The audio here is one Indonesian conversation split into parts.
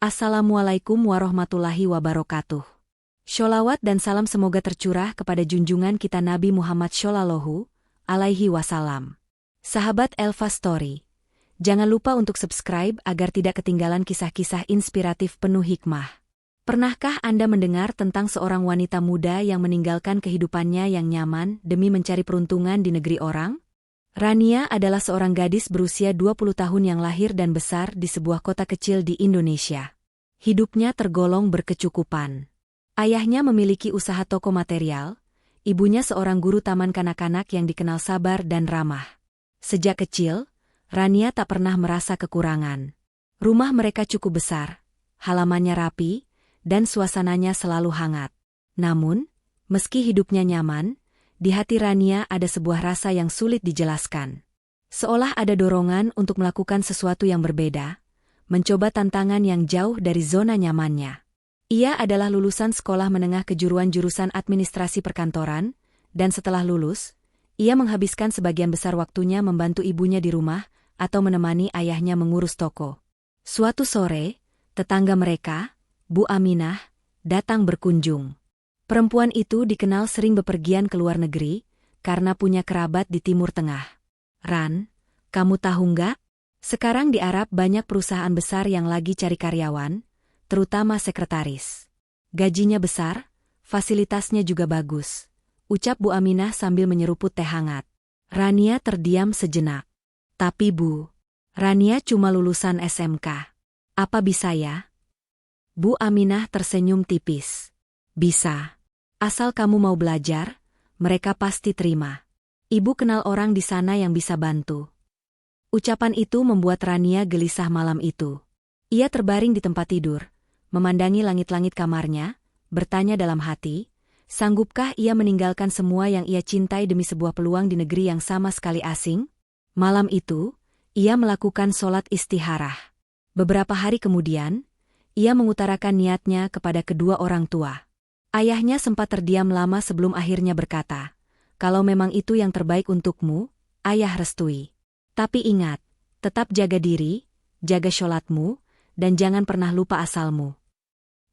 Assalamualaikum warahmatullahi wabarakatuh. Sholawat dan salam semoga tercurah kepada junjungan kita Nabi Muhammad Shallallahu Alaihi Wasallam. Sahabat Elva Story, jangan lupa untuk subscribe agar tidak ketinggalan kisah-kisah inspiratif penuh hikmah. Pernahkah Anda mendengar tentang seorang wanita muda yang meninggalkan kehidupannya yang nyaman demi mencari peruntungan di negeri orang? Rania adalah seorang gadis berusia 20 tahun yang lahir dan besar di sebuah kota kecil di Indonesia. Hidupnya tergolong berkecukupan. Ayahnya memiliki usaha toko material, ibunya seorang guru taman kanak-kanak yang dikenal sabar dan ramah. Sejak kecil, Rania tak pernah merasa kekurangan. Rumah mereka cukup besar, halamannya rapi, dan suasananya selalu hangat. Namun, meski hidupnya nyaman, di hati Rania ada sebuah rasa yang sulit dijelaskan. Seolah ada dorongan untuk melakukan sesuatu yang berbeda, mencoba tantangan yang jauh dari zona nyamannya. Ia adalah lulusan sekolah menengah kejuruan jurusan administrasi perkantoran, dan setelah lulus, ia menghabiskan sebagian besar waktunya membantu ibunya di rumah atau menemani ayahnya mengurus toko. Suatu sore, tetangga mereka, Bu Aminah, datang berkunjung. Perempuan itu dikenal sering bepergian ke luar negeri karena punya kerabat di Timur Tengah. "Ran, kamu tahu nggak? Sekarang di Arab banyak perusahaan besar yang lagi cari karyawan, terutama sekretaris. Gajinya besar, fasilitasnya juga bagus," ucap Bu Aminah sambil menyeruput teh hangat. Rania terdiam sejenak. "Tapi Bu, Rania cuma lulusan SMK. Apa bisa ya?" Bu Aminah tersenyum tipis. "Bisa. Asal kamu mau belajar, mereka pasti terima. Ibu kenal orang di sana yang bisa bantu." Ucapan itu membuat Rania gelisah malam itu. Ia terbaring di tempat tidur, memandangi langit-langit kamarnya, bertanya dalam hati, sanggupkah ia meninggalkan semua yang ia cintai demi sebuah peluang di negeri yang sama sekali asing? Malam itu, ia melakukan sholat istikharah. Beberapa hari kemudian, ia mengutarakan niatnya kepada kedua orang tua. Ayahnya sempat terdiam lama sebelum akhirnya berkata, "Kalau memang itu yang terbaik untukmu, ayah restui. Tapi ingat, tetap jaga diri, jaga sholatmu, dan jangan pernah lupa asalmu."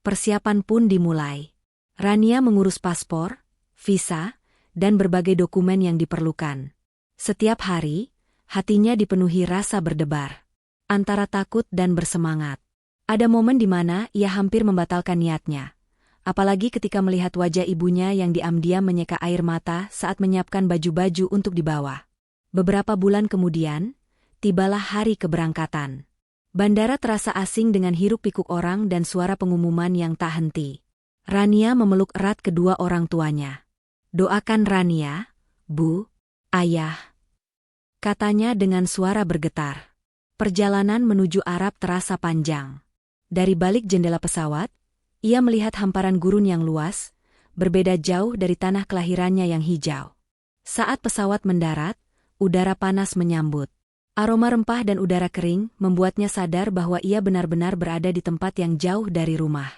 Persiapan pun dimulai. Rania mengurus paspor, visa, dan berbagai dokumen yang diperlukan. Setiap hari, hatinya dipenuhi rasa berdebar, antara takut dan bersemangat. Ada momen di mana ia hampir membatalkan niatnya, apalagi ketika melihat wajah ibunya yang diam-diam menyeka air mata saat menyiapkan baju-baju untuk dibawa. Beberapa bulan kemudian, tibalah hari keberangkatan. Bandara terasa asing dengan hiruk-pikuk orang dan suara pengumuman yang tak henti. Rania memeluk erat kedua orang tuanya. "Doakan Rania, Bu, Ayah," katanya dengan suara bergetar. Perjalanan menuju Arab terasa panjang. Dari balik jendela pesawat, ia melihat hamparan gurun yang luas, berbeda jauh dari tanah kelahirannya yang hijau. Saat pesawat mendarat, udara panas menyambut. Aroma rempah dan udara kering membuatnya sadar bahwa ia benar-benar berada di tempat yang jauh dari rumah.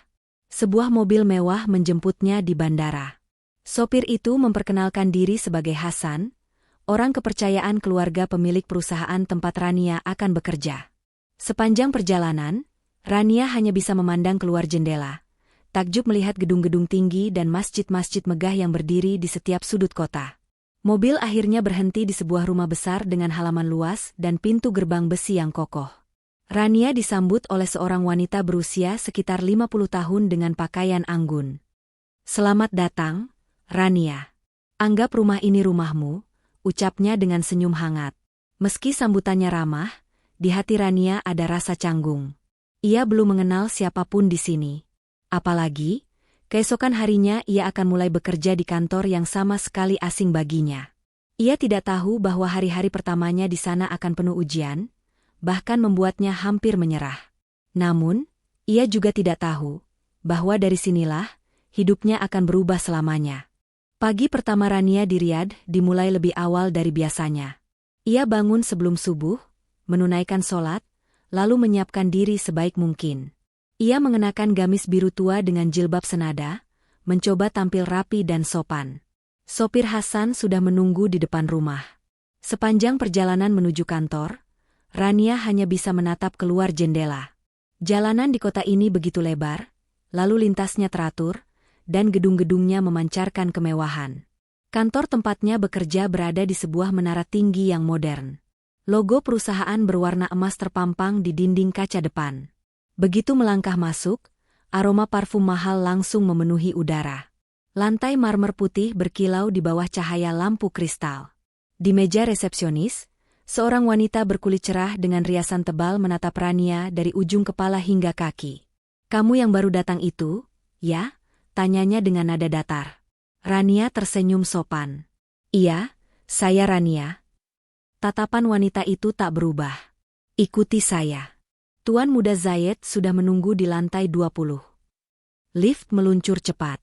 Sebuah mobil mewah menjemputnya di bandara. Sopir itu memperkenalkan diri sebagai Hasan, orang kepercayaan keluarga pemilik perusahaan tempat Rania akan bekerja. Sepanjang perjalanan, Rania hanya bisa memandang keluar jendela, takjub melihat gedung-gedung tinggi dan masjid-masjid megah yang berdiri di setiap sudut kota. Mobil akhirnya berhenti di sebuah rumah besar dengan halaman luas dan pintu gerbang besi yang kokoh. Rania disambut oleh seorang wanita berusia sekitar 50 tahun dengan pakaian anggun. "Selamat datang, Rania. Anggap rumah ini rumahmu," ucapnya dengan senyum hangat. Meski sambutannya ramah, di hati Rania ada rasa canggung. Ia belum mengenal siapapun di sini. Apalagi, keesokan harinya ia akan mulai bekerja di kantor yang sama sekali asing baginya. Ia tidak tahu bahwa hari-hari pertamanya di sana akan penuh ujian, bahkan membuatnya hampir menyerah. Namun, ia juga tidak tahu bahwa dari sinilah hidupnya akan berubah selamanya. Pagi pertama Rania di Riyadh dimulai lebih awal dari biasanya. Ia bangun sebelum subuh, menunaikan sholat, lalu menyiapkan diri sebaik mungkin. Ia mengenakan gamis biru tua dengan jilbab senada, mencoba tampil rapi dan sopan. Sopir Hasan sudah menunggu di depan rumah. Sepanjang perjalanan menuju kantor, Rania hanya bisa menatap keluar jendela. Jalanan di kota ini begitu lebar, lalu lintasnya teratur, dan gedung-gedungnya memancarkan kemewahan. Kantor tempatnya bekerja berada di sebuah menara tinggi yang modern. Logo perusahaan berwarna emas terpampang di dinding kaca depan. Begitu melangkah masuk, aroma parfum mahal langsung memenuhi udara. Lantai marmer putih berkilau di bawah cahaya lampu kristal. Di meja resepsionis, seorang wanita berkulit cerah dengan riasan tebal menatap Rania dari ujung kepala hingga kaki. "Kamu yang baru datang itu, ya?" tanyanya dengan nada datar. Rania tersenyum sopan. "Iya, saya Rania." Tatapan wanita itu tak berubah. "Ikuti saya." Tuan Muda Zayed sudah menunggu di lantai 20. Lift meluncur cepat.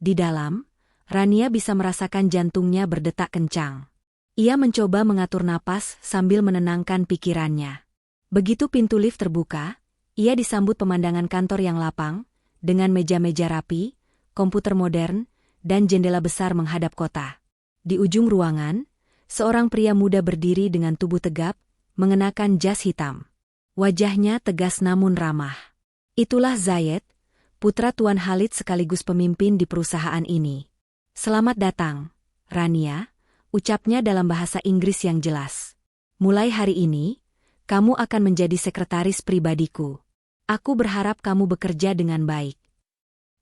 Di dalam, Rania bisa merasakan jantungnya berdetak kencang. Ia mencoba mengatur napas sambil menenangkan pikirannya. Begitu pintu lift terbuka, ia disambut pemandangan kantor yang lapang, dengan meja-meja rapi, komputer modern, dan jendela besar menghadap kota. Di ujung ruangan, seorang pria muda berdiri dengan tubuh tegap, mengenakan jas hitam. Wajahnya tegas namun ramah. Itulah Zayed, putra Tuan Khalid sekaligus pemimpin di perusahaan ini. "Selamat datang, Rania," ucapnya dalam bahasa Inggris yang jelas. "Mulai hari ini, kamu akan menjadi sekretaris pribadiku. Aku berharap kamu bekerja dengan baik."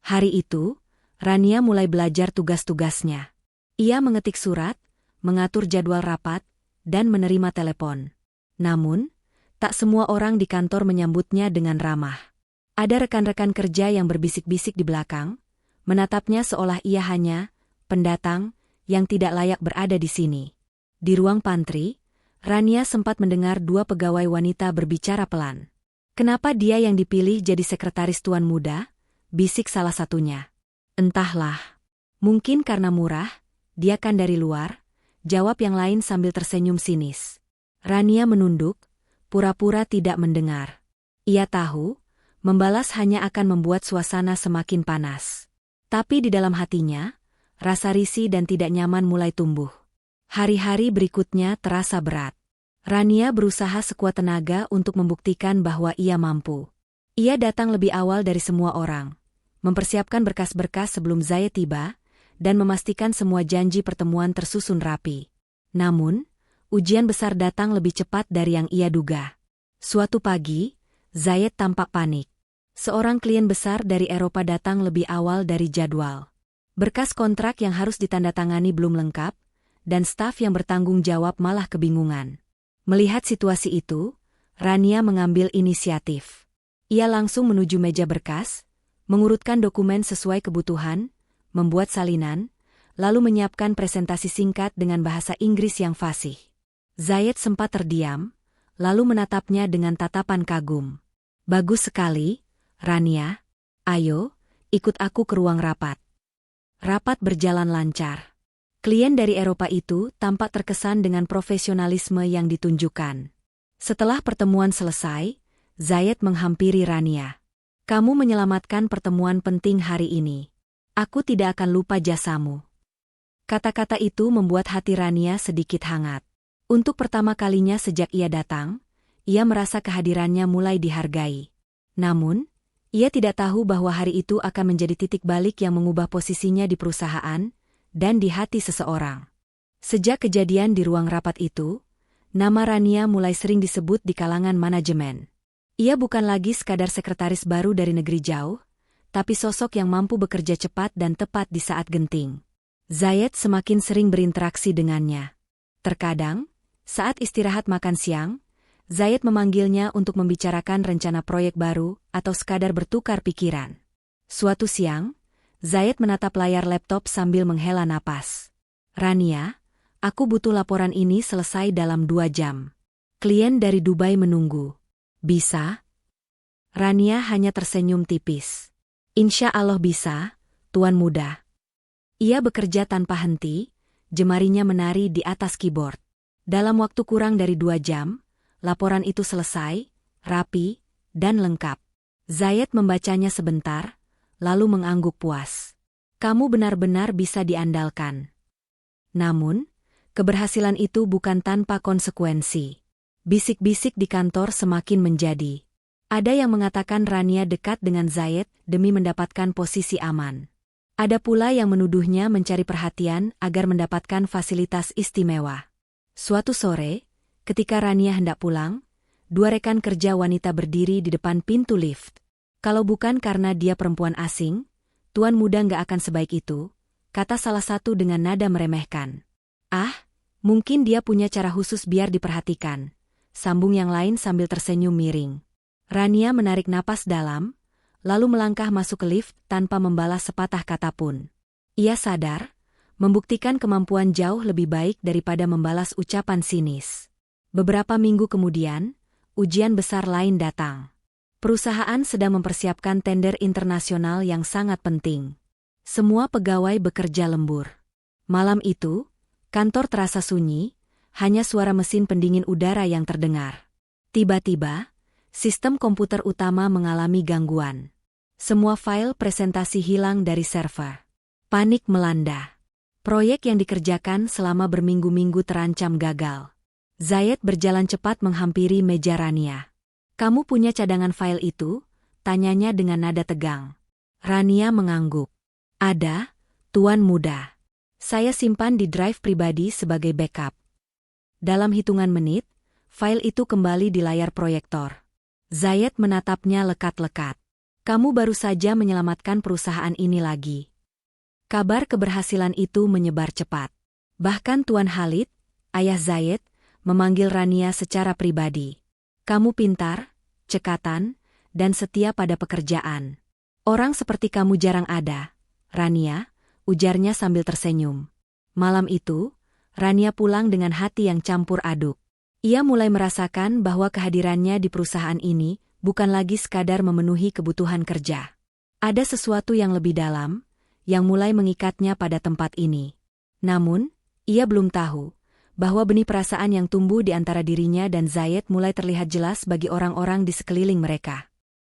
Hari itu, Rania mulai belajar tugas-tugasnya. Ia mengetik surat, mengatur jadwal rapat, dan menerima telepon. Namun, tak semua orang di kantor menyambutnya dengan ramah. Ada rekan-rekan kerja yang berbisik-bisik di belakang, menatapnya seolah ia hanya pendatang yang tidak layak berada di sini. Di ruang pantry, Rania sempat mendengar dua pegawai wanita berbicara pelan. "Kenapa dia yang dipilih jadi sekretaris Tuan Muda?" bisik salah satunya. "Entahlah. Mungkin karena murah, dia kan dari luar," jawab yang lain sambil tersenyum sinis. Rania menunduk, pura-pura tidak mendengar. Ia tahu, membalas hanya akan membuat suasana semakin panas. Tapi di dalam hatinya, rasa risih dan tidak nyaman mulai tumbuh. Hari-hari berikutnya terasa berat. Rania berusaha sekuat tenaga untuk membuktikan bahwa ia mampu. Ia datang lebih awal dari semua orang, mempersiapkan berkas-berkas sebelum Zayed tiba, dan memastikan semua janji pertemuan tersusun rapi. Namun, ujian besar datang lebih cepat dari yang ia duga. Suatu pagi, Zayed tampak panik. Seorang klien besar dari Eropa datang lebih awal dari jadwal. Berkas kontrak yang harus ditandatangani belum lengkap, dan staf yang bertanggung jawab malah kebingungan. Melihat situasi itu, Rania mengambil inisiatif. Ia langsung menuju meja berkas, mengurutkan dokumen sesuai kebutuhan, membuat salinan, lalu menyiapkan presentasi singkat dengan bahasa Inggris yang fasih. Zayed sempat terdiam, lalu menatapnya dengan tatapan kagum. "Bagus sekali, Rania. Ayo, ikut aku ke ruang rapat." Rapat berjalan lancar. Klien dari Eropa itu tampak terkesan dengan profesionalisme yang ditunjukkan. Setelah pertemuan selesai, Zayed menghampiri Rania. "Kamu menyelamatkan pertemuan penting hari ini. Aku tidak akan lupa jasamu." Kata-kata itu membuat hati Rania sedikit hangat. Untuk pertama kalinya sejak ia datang, ia merasa kehadirannya mulai dihargai. Namun, ia tidak tahu bahwa hari itu akan menjadi titik balik yang mengubah posisinya di perusahaan dan di hati seseorang. Sejak kejadian di ruang rapat itu, nama Rania mulai sering disebut di kalangan manajemen. Ia bukan lagi sekadar sekretaris baru dari negeri jauh, tapi sosok yang mampu bekerja cepat dan tepat di saat genting. Zayed semakin sering berinteraksi dengannya. Terkadang, saat istirahat makan siang, Zayed memanggilnya untuk membicarakan rencana proyek baru atau sekadar bertukar pikiran. Suatu siang, Zayed menatap layar laptop sambil menghela napas. "Rania, aku butuh laporan ini selesai dalam 2 jam. Klien dari Dubai menunggu. Bisa?" Rania hanya tersenyum tipis. "Insya Allah bisa, Tuan Muda." Ia bekerja tanpa henti, jemarinya menari di atas keyboard. Dalam waktu kurang dari 2 jam, laporan itu selesai, rapi, dan lengkap. Zayed membacanya sebentar, lalu mengangguk puas. "Kamu benar-benar bisa diandalkan." Namun, keberhasilan itu bukan tanpa konsekuensi. Bisik-bisik di kantor semakin menjadi. Ada yang mengatakan Rania dekat dengan Zayed demi mendapatkan posisi aman. Ada pula yang menuduhnya mencari perhatian agar mendapatkan fasilitas istimewa. Suatu sore, ketika Rania hendak pulang, dua rekan kerja wanita berdiri di depan pintu lift. Kalau bukan karena dia perempuan asing, tuan muda nggak akan sebaik itu, kata salah satu dengan nada meremehkan. Ah, mungkin dia punya cara khusus biar diperhatikan, sambung yang lain sambil tersenyum miring. Rania menarik napas dalam, lalu melangkah masuk ke lift tanpa membalas sepatah kata pun. Ia sadar, membuktikan kemampuan jauh lebih baik daripada membalas ucapan sinis. Beberapa minggu kemudian, ujian besar lain datang. Perusahaan sedang mempersiapkan tender internasional yang sangat penting. Semua pegawai bekerja lembur. Malam itu, kantor terasa sunyi, hanya suara mesin pendingin udara yang terdengar. Tiba-tiba, sistem komputer utama mengalami gangguan. Semua file presentasi hilang dari server. Panik melanda. Proyek yang dikerjakan selama berminggu-minggu terancam gagal. Zayed berjalan cepat menghampiri meja Rania. "Kamu punya cadangan file itu?" tanyanya dengan nada tegang. Rania mengangguk. "Ada, tuan muda. Saya simpan di drive pribadi sebagai backup." Dalam hitungan menit, file itu kembali di layar proyektor. Zayed menatapnya lekat-lekat. "Kamu baru saja menyelamatkan perusahaan ini lagi." Kabar keberhasilan itu menyebar cepat. Bahkan Tuan Khalid, ayah Zayed, memanggil Rania secara pribadi. "Kamu pintar, cekatan, dan setia pada pekerjaan. Orang seperti kamu jarang ada, Rania," ujarnya sambil tersenyum. Malam itu, Rania pulang dengan hati yang campur aduk. Ia mulai merasakan bahwa kehadirannya di perusahaan ini bukan lagi sekadar memenuhi kebutuhan kerja. Ada sesuatu yang lebih dalam, yang mulai mengikatnya pada tempat ini. Namun, ia belum tahu bahwa benih perasaan yang tumbuh di antara dirinya dan Zayed mulai terlihat jelas bagi orang-orang di sekeliling mereka.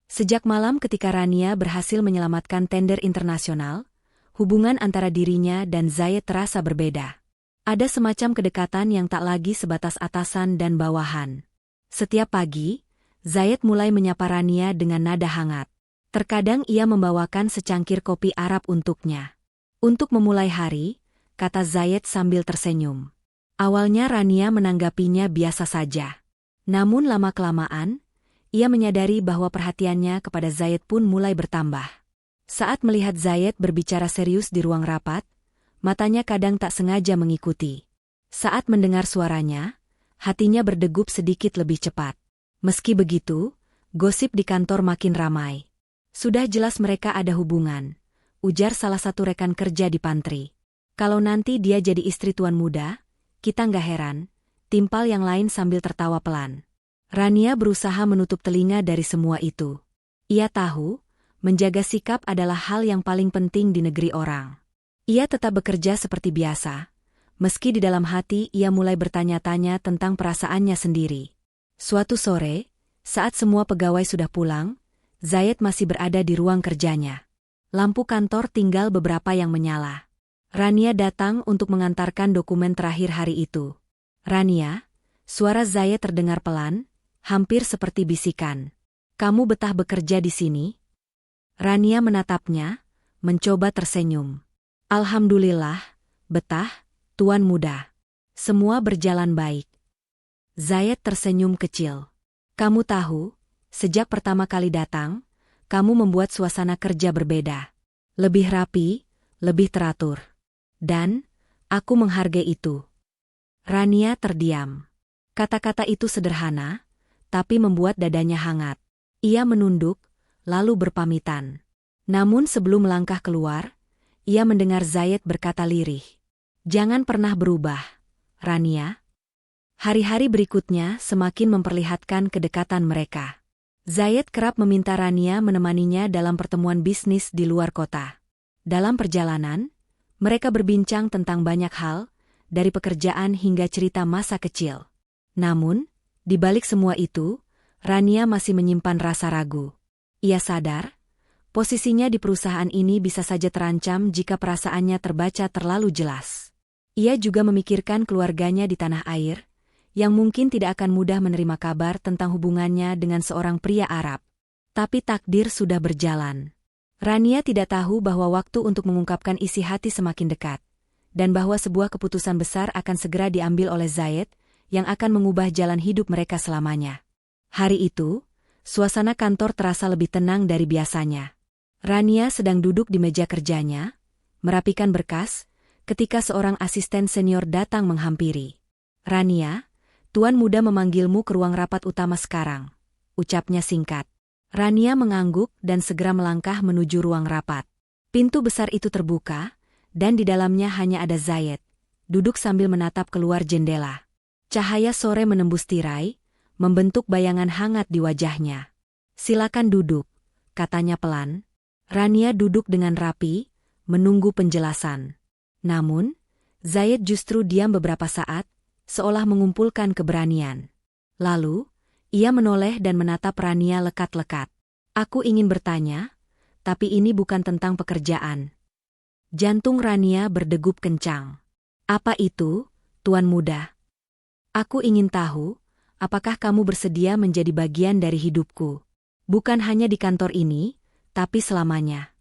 Sejak malam ketika Rania berhasil menyelamatkan tender internasional, hubungan antara dirinya dan Zayed terasa berbeda. Ada semacam kedekatan yang tak lagi sebatas atasan dan bawahan. Setiap pagi, Zayed mulai menyapa Rania dengan nada hangat. Terkadang ia membawakan secangkir kopi Arab untuknya. "Untuk memulai hari," kata Zayed sambil tersenyum. Awalnya Rania menanggapinya biasa saja. Namun lama-kelamaan, ia menyadari bahwa perhatiannya kepada Zayed pun mulai bertambah. Saat melihat Zayed berbicara serius di ruang rapat, matanya kadang tak sengaja mengikuti. Saat mendengar suaranya, hatinya berdegup sedikit lebih cepat. Meski begitu, gosip di kantor makin ramai. "Sudah jelas mereka ada hubungan," ujar salah satu rekan kerja di pantry. "Kalau nanti dia jadi istri tuan muda, kita nggak heran," timpal yang lain sambil tertawa pelan. Rania berusaha menutup telinga dari semua itu. Ia tahu, menjaga sikap adalah hal yang paling penting di negeri orang. Ia tetap bekerja seperti biasa, meski di dalam hati ia mulai bertanya-tanya tentang perasaannya sendiri. Suatu sore, saat semua pegawai sudah pulang, Zayed masih berada di ruang kerjanya. Lampu kantor tinggal beberapa yang menyala. Rania datang untuk mengantarkan dokumen terakhir hari itu. "Rania," suara Zayed terdengar pelan, hampir seperti bisikan. "Kamu betah bekerja di sini?" Rania menatapnya, mencoba tersenyum. "Alhamdulillah, betah, tuan muda. Semua berjalan baik." Zayed tersenyum kecil. "Kamu tahu, sejak pertama kali datang, kamu membuat suasana kerja berbeda. Lebih rapi, lebih teratur. Dan, aku menghargai itu." Rania terdiam. Kata-kata itu sederhana, tapi membuat dadanya hangat. Ia menunduk, lalu berpamitan. Namun sebelum melangkah keluar, ia mendengar Zayed berkata lirih. "Jangan pernah berubah, Rania." Hari-hari berikutnya semakin memperlihatkan kedekatan mereka. Zayed kerap meminta Rania menemaninya dalam pertemuan bisnis di luar kota. Dalam perjalanan, mereka berbincang tentang banyak hal, dari pekerjaan hingga cerita masa kecil. Namun, di balik semua itu, Rania masih menyimpan rasa ragu. Ia sadar, posisinya di perusahaan ini bisa saja terancam jika perasaannya terbaca terlalu jelas. Ia juga memikirkan keluarganya di tanah air, yang mungkin tidak akan mudah menerima kabar tentang hubungannya dengan seorang pria Arab. Tapi takdir sudah berjalan. Rania tidak tahu bahwa waktu untuk mengungkapkan isi hati semakin dekat, dan bahwa sebuah keputusan besar akan segera diambil oleh Zayed, yang akan mengubah jalan hidup mereka selamanya. Hari itu, suasana kantor terasa lebih tenang dari biasanya. Rania sedang duduk di meja kerjanya, merapikan berkas, ketika seorang asisten senior datang menghampiri. "Rania, Tuan Muda memanggilmu ke ruang rapat utama sekarang," ucapnya singkat. Rania mengangguk dan segera melangkah menuju ruang rapat. Pintu besar itu terbuka, dan di dalamnya hanya ada Zayed, duduk sambil menatap keluar jendela. Cahaya sore menembus tirai, membentuk bayangan hangat di wajahnya. "Silakan duduk," katanya pelan. Rania duduk dengan rapi, menunggu penjelasan. Namun, Zayed justru diam beberapa saat, seolah mengumpulkan keberanian. Lalu, ia menoleh dan menatap Rania lekat-lekat. "Aku ingin bertanya, tapi ini bukan tentang pekerjaan." Jantung Rania berdegup kencang. "Apa itu, Tuan Muda?" "Aku ingin tahu, apakah kamu bersedia menjadi bagian dari hidupku? Bukan hanya di kantor ini, tapi selamanya."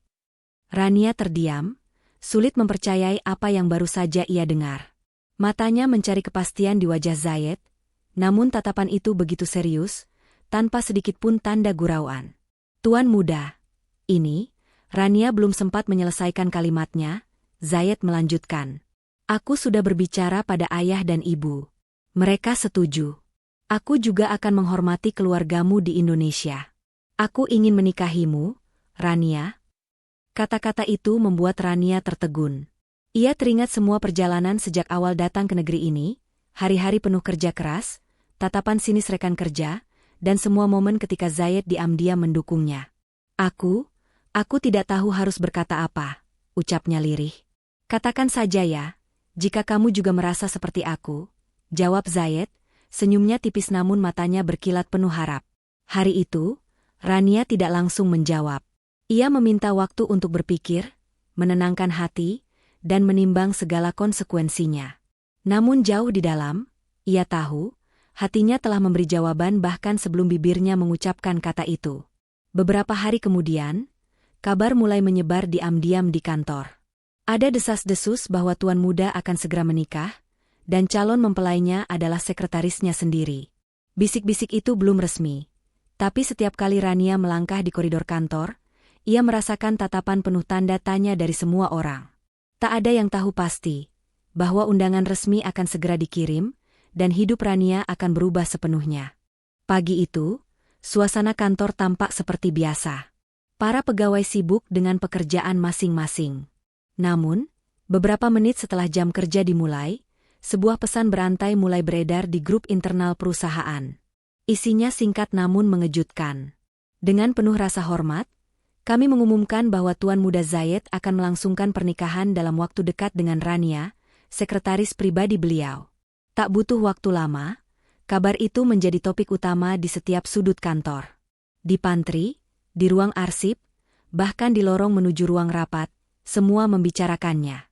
Rania terdiam, sulit mempercayai apa yang baru saja ia dengar. Matanya mencari kepastian di wajah Zayed, namun tatapan itu begitu serius, tanpa sedikit pun tanda gurauan. "Tuan Muda." Rania belum sempat menyelesaikan kalimatnya, Zayed melanjutkan. "Aku sudah berbicara pada ayah dan ibu. Mereka setuju. Aku juga akan menghormati keluargamu di Indonesia. Aku ingin menikahimu, Rania." Kata-kata itu membuat Rania tertegun. Ia teringat semua perjalanan sejak awal datang ke negeri ini, hari-hari penuh kerja keras, tatapan sinis rekan kerja, dan semua momen ketika Zayed diam-diam mendukungnya. Aku tidak tahu harus berkata apa," ucapnya lirih. "Katakan saja ya, jika kamu juga merasa seperti aku," jawab Zayed, senyumnya tipis namun matanya berkilat penuh harap. Hari itu, Rania tidak langsung menjawab. Ia meminta waktu untuk berpikir, menenangkan hati, dan menimbang segala konsekuensinya. Namun jauh di dalam, ia tahu, hatinya telah memberi jawaban bahkan sebelum bibirnya mengucapkan kata itu. Beberapa hari kemudian, kabar mulai menyebar diam-diam di kantor. Ada desas-desus bahwa Tuan Muda akan segera menikah, dan calon mempelainya adalah sekretarisnya sendiri. Bisik-bisik itu belum resmi, tapi setiap kali Rania melangkah di koridor kantor, ia merasakan tatapan penuh tanda tanya dari semua orang. Tak ada yang tahu pasti bahwa undangan resmi akan segera dikirim, dan hidup Rania akan berubah sepenuhnya. Pagi itu, suasana kantor tampak seperti biasa. Para pegawai sibuk dengan pekerjaan masing-masing. Namun, beberapa menit setelah jam kerja dimulai, sebuah pesan berantai mulai beredar di grup internal perusahaan. Isinya singkat namun mengejutkan. "Dengan penuh rasa hormat, kami mengumumkan bahwa Tuan Muda Zayed akan melangsungkan pernikahan dalam waktu dekat dengan Rania, sekretaris pribadi beliau." Tak butuh waktu lama, kabar itu menjadi topik utama di setiap sudut kantor. Di pantry, di ruang arsip, bahkan di lorong menuju ruang rapat, semua membicarakannya.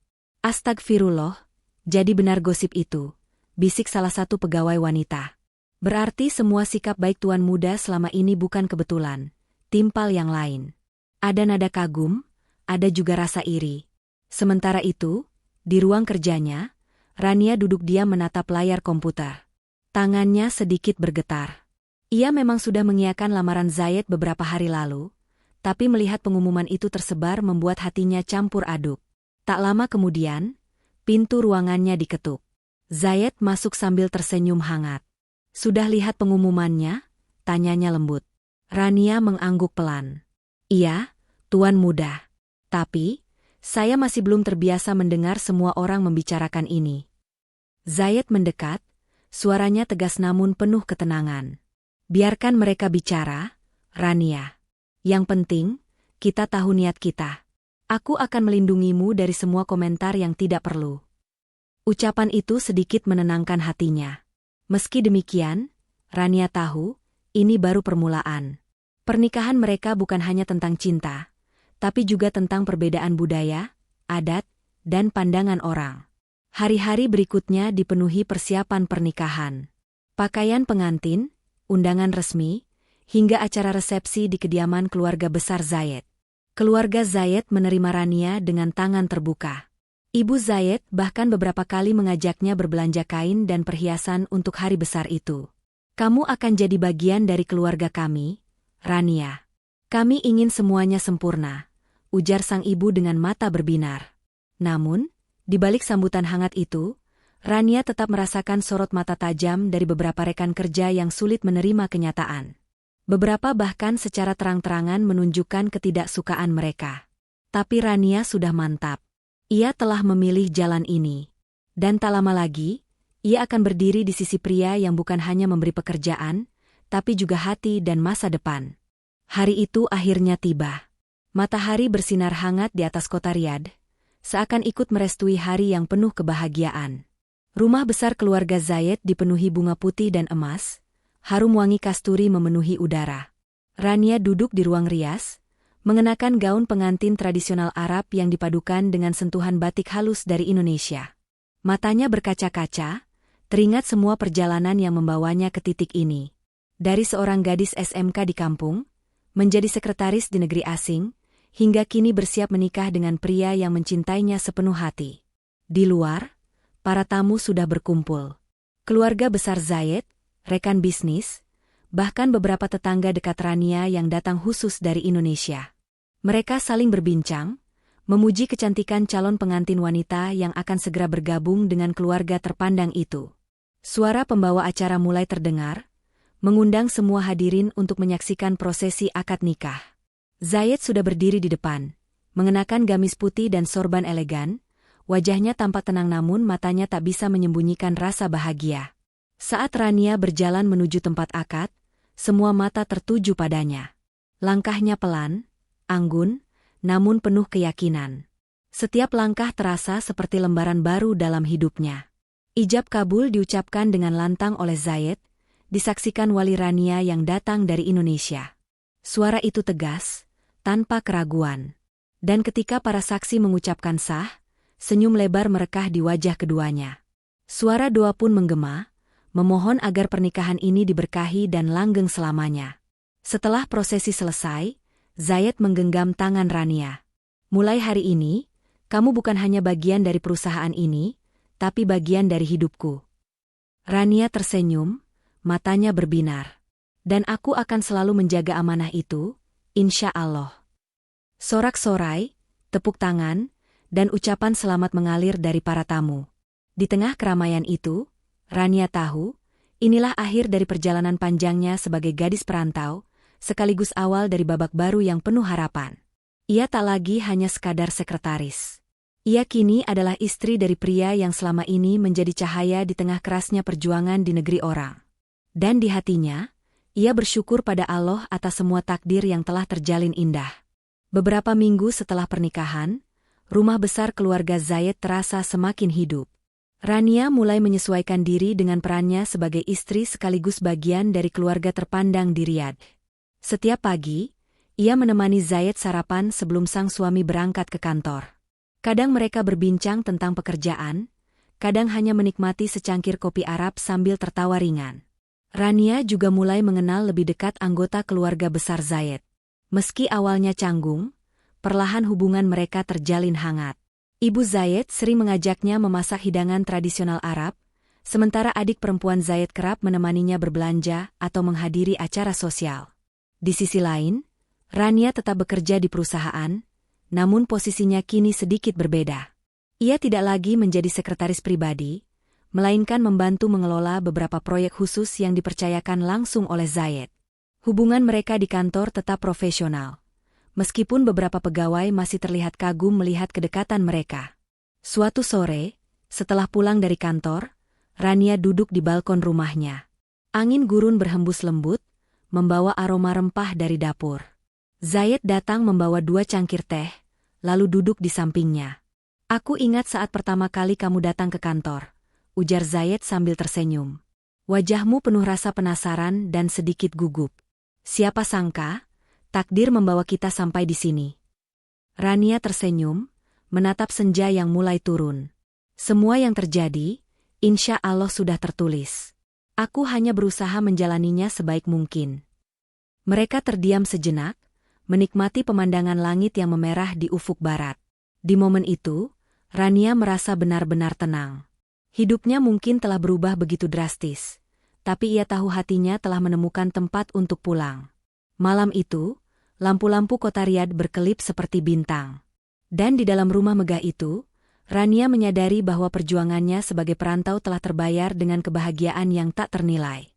"Astagfirullah, jadi benar gosip itu," bisik salah satu pegawai wanita. "Berarti semua sikap baik Tuan Muda selama ini bukan kebetulan, timpal yang lain." Ada nada kagum, ada juga rasa iri. Sementara itu, di ruang kerjanya, Rania duduk diam menatap layar komputer. Tangannya sedikit bergetar. Ia memang sudah mengiyakan lamaran Zayed beberapa hari lalu, tapi melihat pengumuman itu tersebar membuat hatinya campur aduk. Tak lama kemudian, pintu ruangannya diketuk. Zayed masuk sambil tersenyum hangat. "Sudah lihat pengumumannya?" tanyanya lembut. Rania mengangguk pelan. "Iya, Tuan Muda. Tapi, saya masih belum terbiasa mendengar semua orang membicarakan ini." Zayed mendekat, suaranya tegas namun penuh ketenangan. "Biarkan mereka bicara, Rania. Yang penting, kita tahu niat kita. Aku akan melindungimu dari semua komentar yang tidak perlu." Ucapan itu sedikit menenangkan hatinya. Meski demikian, Rania tahu, ini baru permulaan. Pernikahan mereka bukan hanya tentang cinta, tapi juga tentang perbedaan budaya, adat, dan pandangan orang. Hari-hari berikutnya dipenuhi persiapan pernikahan. Pakaian pengantin, undangan resmi, hingga acara resepsi di kediaman keluarga besar Zayed. Keluarga Zayed menerima Rania dengan tangan terbuka. Ibu Zayed bahkan beberapa kali mengajaknya berbelanja kain dan perhiasan untuk hari besar itu. "Kamu akan jadi bagian dari keluarga kami, Rania. Kami ingin semuanya sempurna," ujar sang ibu dengan mata berbinar. Namun, di balik sambutan hangat itu, Rania tetap merasakan sorot mata tajam dari beberapa rekan kerja yang sulit menerima kenyataan. Beberapa bahkan secara terang-terangan menunjukkan ketidaksukaan mereka. Tapi Rania sudah mantap. Ia telah memilih jalan ini. Dan tak lama lagi, ia akan berdiri di sisi pria yang bukan hanya memberi pekerjaan, tapi juga hati dan masa depan. Hari itu akhirnya tiba. Matahari bersinar hangat di atas kota Riyadh, seakan ikut merestui hari yang penuh kebahagiaan. Rumah besar keluarga Zayed dipenuhi bunga putih dan emas, harum wangi kasturi memenuhi udara. Rania duduk di ruang rias, mengenakan gaun pengantin tradisional Arab yang dipadukan dengan sentuhan batik halus dari Indonesia. Matanya berkaca-kaca, teringat semua perjalanan yang membawanya ke titik ini. Dari seorang gadis SMK di kampung, menjadi sekretaris di negeri asing, hingga kini bersiap menikah dengan pria yang mencintainya sepenuh hati. Di luar, para tamu sudah berkumpul. Keluarga besar Zayed, rekan bisnis, bahkan beberapa tetangga dekat Rania yang datang khusus dari Indonesia. Mereka saling berbincang, memuji kecantikan calon pengantin wanita yang akan segera bergabung dengan keluarga terpandang itu. Suara pembawa acara mulai terdengar, mengundang semua hadirin untuk menyaksikan prosesi akad nikah. Zayed sudah berdiri di depan, mengenakan gamis putih dan sorban elegan, wajahnya tampak tenang namun matanya tak bisa menyembunyikan rasa bahagia. Saat Rania berjalan menuju tempat akad, semua mata tertuju padanya. Langkahnya pelan, anggun, namun penuh keyakinan. Setiap langkah terasa seperti lembaran baru dalam hidupnya. Ijab kabul diucapkan dengan lantang oleh Zayed, disaksikan wali Rania yang datang dari Indonesia. Suara itu tegas, tanpa keraguan. Dan ketika para saksi mengucapkan sah, senyum lebar merekah di wajah keduanya. Suara doa pun menggema, memohon agar pernikahan ini diberkahi dan langgeng selamanya. Setelah prosesi selesai, Zayed menggenggam tangan Rania. "Mulai hari ini, kamu bukan hanya bagian dari perusahaan ini, tapi bagian dari hidupku." Rania tersenyum, matanya berbinar. "Dan aku akan selalu menjaga amanah itu, insya Allah." Sorak-sorai, tepuk tangan, dan ucapan selamat mengalir dari para tamu. Di tengah keramaian itu, Rania tahu, inilah akhir dari perjalanan panjangnya sebagai gadis perantau, sekaligus awal dari babak baru yang penuh harapan. Ia tak lagi hanya sekadar sekretaris. Ia kini adalah istri dari pria yang selama ini menjadi cahaya di tengah kerasnya perjuangan di negeri orang. Dan di hatinya, ia bersyukur pada Allah atas semua takdir yang telah terjalin indah. Beberapa minggu setelah pernikahan, rumah besar keluarga Zayed terasa semakin hidup. Rania mulai menyesuaikan diri dengan perannya sebagai istri sekaligus bagian dari keluarga terpandang di Riyadh. Setiap pagi, ia menemani Zayed sarapan sebelum sang suami berangkat ke kantor. Kadang mereka berbincang tentang pekerjaan, kadang hanya menikmati secangkir kopi Arab sambil tertawa ringan. Rania juga mulai mengenal lebih dekat anggota keluarga besar Zayed. Meski awalnya canggung, perlahan hubungan mereka terjalin hangat. Ibu Zayed sering mengajaknya memasak hidangan tradisional Arab, sementara adik perempuan Zayed kerap menemaninya berbelanja atau menghadiri acara sosial. Di sisi lain, Rania tetap bekerja di perusahaan, namun posisinya kini sedikit berbeda. Ia tidak lagi menjadi sekretaris pribadi, melainkan membantu mengelola beberapa proyek khusus yang dipercayakan langsung oleh Zayed. Hubungan mereka di kantor tetap profesional, meskipun beberapa pegawai masih terlihat kagum melihat kedekatan mereka. Suatu sore, setelah pulang dari kantor, Rania duduk di balkon rumahnya. Angin gurun berhembus lembut, membawa aroma rempah dari dapur. Zayed datang membawa 2 cangkir teh, lalu duduk di sampingnya. "Aku ingat saat pertama kali kamu datang ke kantor," ujar Zayed sambil tersenyum. "Wajahmu penuh rasa penasaran dan sedikit gugup. Siapa sangka, takdir membawa kita sampai di sini." Rania tersenyum, menatap senja yang mulai turun. Semua yang terjadi, insya Allah sudah tertulis. Aku hanya berusaha menjalaninya sebaik mungkin. Mereka terdiam sejenak, menikmati pemandangan langit yang memerah di ufuk barat. Di momen itu, Rania merasa benar-benar tenang. Hidupnya mungkin telah berubah begitu drastis, tapi ia tahu hatinya telah menemukan tempat untuk pulang. Malam itu, lampu-lampu kota Riyadh berkelip seperti bintang. Dan di dalam rumah megah itu, Rania menyadari bahwa perjuangannya sebagai perantau telah terbayar dengan kebahagiaan yang tak ternilai.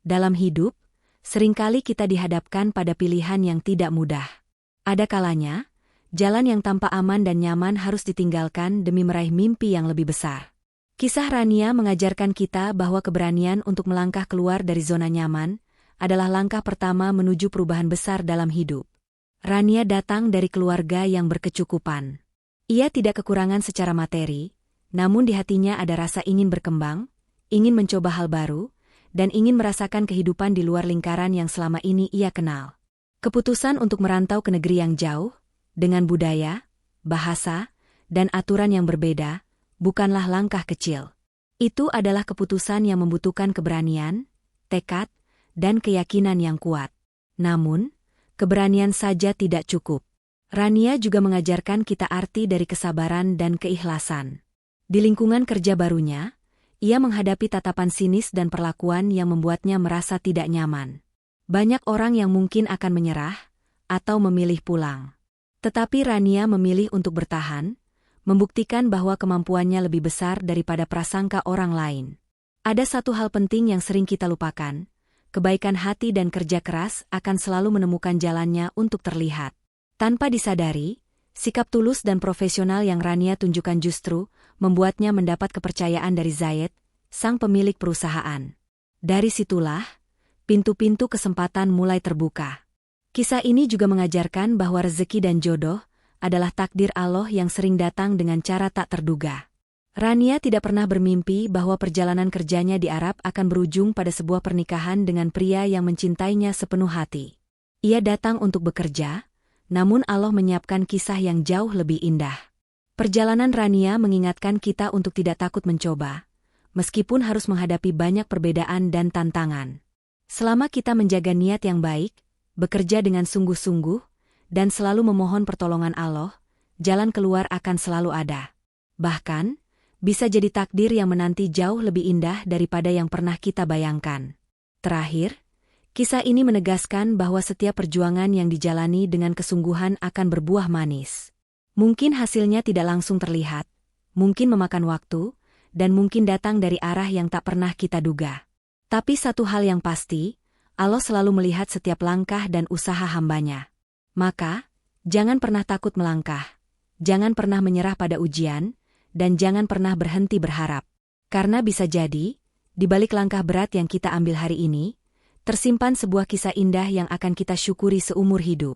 Dalam hidup, seringkali kita dihadapkan pada pilihan yang tidak mudah. Ada kalanya, jalan yang tampak aman dan nyaman harus ditinggalkan demi meraih mimpi yang lebih besar. Kisah Rania mengajarkan kita bahwa keberanian untuk melangkah keluar dari zona nyaman adalah langkah pertama menuju perubahan besar dalam hidup. Rania datang dari keluarga yang berkecukupan. Ia tidak kekurangan secara materi, namun di hatinya ada rasa ingin berkembang, ingin mencoba hal baru, dan ingin merasakan kehidupan di luar lingkaran yang selama ini ia kenal. Keputusan untuk merantau ke negeri yang jauh, dengan budaya, bahasa, dan aturan yang berbeda, bukanlah langkah kecil. Itu adalah keputusan yang membutuhkan keberanian, tekad, dan keyakinan yang kuat. Namun, keberanian saja tidak cukup. Rania juga mengajarkan kita arti dari kesabaran dan keikhlasan. Di lingkungan kerja barunya, ia menghadapi tatapan sinis dan perlakuan yang membuatnya merasa tidak nyaman. Banyak orang yang mungkin akan menyerah atau memilih pulang. Tetapi Rania memilih untuk bertahan, membuktikan bahwa kemampuannya lebih besar daripada prasangka orang lain. Ada satu hal penting yang sering kita lupakan. Kebaikan hati dan kerja keras akan selalu menemukan jalannya untuk terlihat. Tanpa disadari, sikap tulus dan profesional yang Rania tunjukkan justru membuatnya mendapat kepercayaan dari Zayed, sang pemilik perusahaan. Dari situlah, pintu-pintu kesempatan mulai terbuka. Kisah ini juga mengajarkan bahwa rezeki dan jodoh adalah takdir Allah yang sering datang dengan cara tak terduga. Rania tidak pernah bermimpi bahwa perjalanan kerjanya di Arab akan berujung pada sebuah pernikahan dengan pria yang mencintainya sepenuh hati. Ia datang untuk bekerja, namun Allah menyiapkan kisah yang jauh lebih indah. Perjalanan Rania mengingatkan kita untuk tidak takut mencoba, meskipun harus menghadapi banyak perbedaan dan tantangan. Selama kita menjaga niat yang baik, bekerja dengan sungguh-sungguh, dan selalu memohon pertolongan Allah, jalan keluar akan selalu ada. Bahkan, bisa jadi takdir yang menanti jauh lebih indah daripada yang pernah kita bayangkan. Terakhir, kisah ini menegaskan bahwa setiap perjuangan yang dijalani dengan kesungguhan akan berbuah manis. Mungkin hasilnya tidak langsung terlihat, mungkin memakan waktu, dan mungkin datang dari arah yang tak pernah kita duga. Tapi satu hal yang pasti, Allah selalu melihat setiap langkah dan usaha hambanya. Maka, jangan pernah takut melangkah, jangan pernah menyerah pada ujian, dan jangan pernah berhenti berharap. Karena bisa jadi, di balik langkah berat yang kita ambil hari ini, tersimpan sebuah kisah indah yang akan kita syukuri seumur hidup.